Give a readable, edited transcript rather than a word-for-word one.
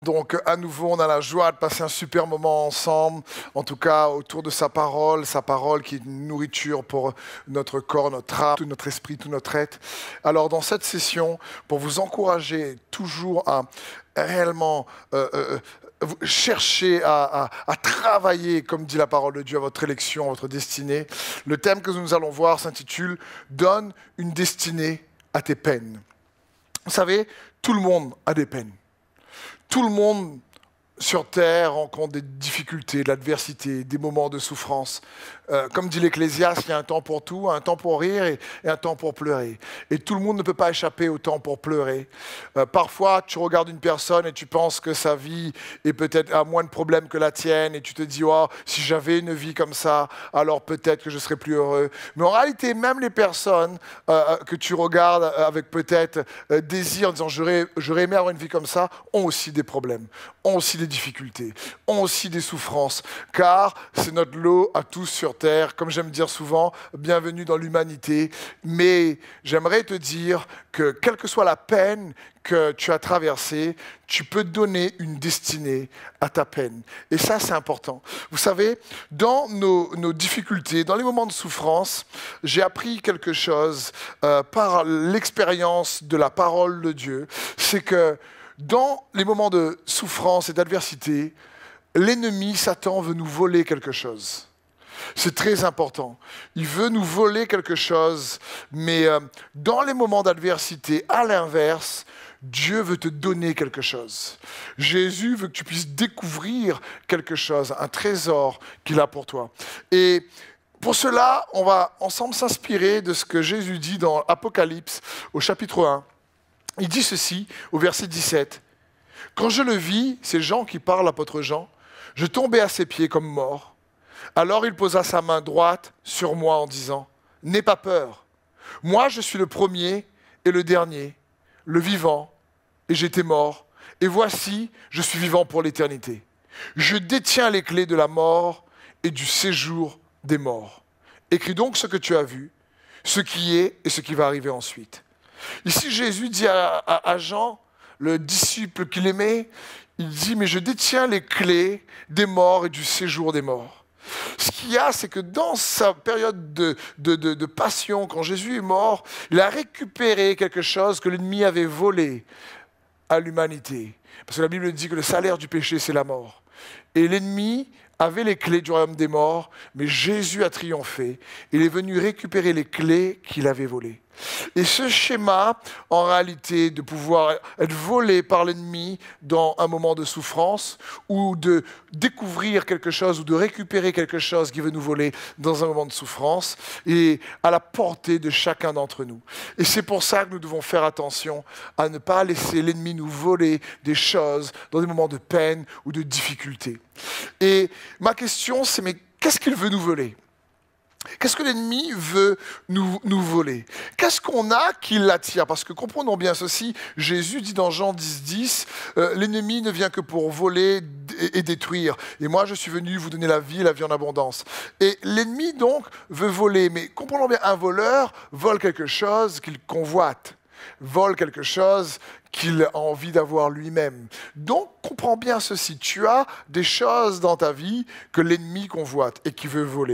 Donc à nouveau, on a la joie de passer un super moment ensemble, en tout cas autour de sa parole qui est une nourriture pour notre corps, notre âme, tout notre esprit, tout notre être. Alors dans cette session, pour vous encourager toujours à réellement chercher à travailler, comme dit la parole de Dieu, à votre élection, à votre destinée, le thème que nous allons voir s'intitule « Donne une destinée à tes peines ». Vous savez, tout le monde a des peines. Tout le monde sur Terre rencontre des difficultés, de l'adversité, des moments de souffrance. Comme dit l'Ecclésiaste, il y a un temps pour tout, un temps pour rire et un temps pour pleurer. Et tout le monde ne peut pas échapper au temps pour pleurer. Parfois, tu regardes une personne et tu penses que sa vie est peut-être à moins de problèmes que la tienne et tu te dis oh, si j'avais une vie comme ça, alors peut-être que je serais plus heureux. Mais en réalité, même les personnes que tu regardes avec peut-être désir, en disant j'aurais aimé avoir une vie comme ça, ont aussi des problèmes, ont aussi des difficultés, ont aussi des souffrances, car c'est notre lot à tous sur Terre, comme j'aime dire souvent, bienvenue dans l'humanité. Mais j'aimerais te dire que quelle que soit la peine que tu as traversée, tu peux donner une destinée à ta peine. Et ça, c'est important. Vous savez, dans nos difficultés, dans les moments de souffrance, j'ai appris quelque chose par l'expérience de la parole de Dieu, c'est que dans les moments de souffrance et d'adversité, l'ennemi, Satan, veut nous voler quelque chose. C'est très important. Il veut nous voler quelque chose, mais dans les moments d'adversité, à l'inverse, Dieu veut te donner quelque chose. Jésus veut que tu puisses découvrir quelque chose, un trésor qu'il a pour toi. Et pour cela, on va ensemble s'inspirer de ce que Jésus dit dans Apocalypse, au chapitre 1. Il dit ceci, au verset 17. « Quand je le vis, c'est Jean qui parle, l'apôtre Jean, je tombais à ses pieds comme mort. Alors il posa sa main droite sur moi en disant, « N'aie pas peur. Moi, je suis le premier et le dernier, le vivant, et j'étais mort. Et voici, je suis vivant pour l'éternité. Je détiens les clés de la mort et du séjour des morts. Écris donc ce que tu as vu, ce qui est et ce qui va arriver ensuite. » Ici, Jésus dit à Jean, le disciple qu'il aimait, il dit, « Mais je détiens les clés des morts et du séjour des morts. » Ce qu'il y a, c'est que dans sa période de passion, quand Jésus est mort, il a récupéré quelque chose que l'ennemi avait volé à l'humanité. Parce que la Bible dit que le salaire du péché, c'est la mort. Et l'ennemi avait les clés du royaume des morts, mais Jésus a triomphé. Il est venu récupérer les clés qu'il avait volées. Et ce schéma, en réalité, de pouvoir être volé par l'ennemi dans un moment de souffrance, ou de découvrir quelque chose, ou de récupérer quelque chose qui veut nous voler dans un moment de souffrance, est à la portée de chacun d'entre nous. Et c'est pour ça que nous devons faire attention à ne pas laisser l'ennemi nous voler des choses dans des moments de peine ou de difficulté. Et ma question, c'est, mais qu'est-ce qu'il veut nous voler ? Qu'est-ce que l'ennemi veut nous voler? Qu'est-ce qu'on a qui l'attire? Parce que comprenons bien ceci, Jésus dit dans Jean 10, l'ennemi ne vient que pour voler et détruire. Et moi, je suis venu vous donner la vie et la vie en abondance. Et l'ennemi, donc, veut voler. Mais comprenons bien, un voleur vole quelque chose qu'il convoite, vole quelque chose qu'il a envie d'avoir lui-même. Donc, comprends bien ceci, tu as des choses dans ta vie que l'ennemi convoite et qui veut voler.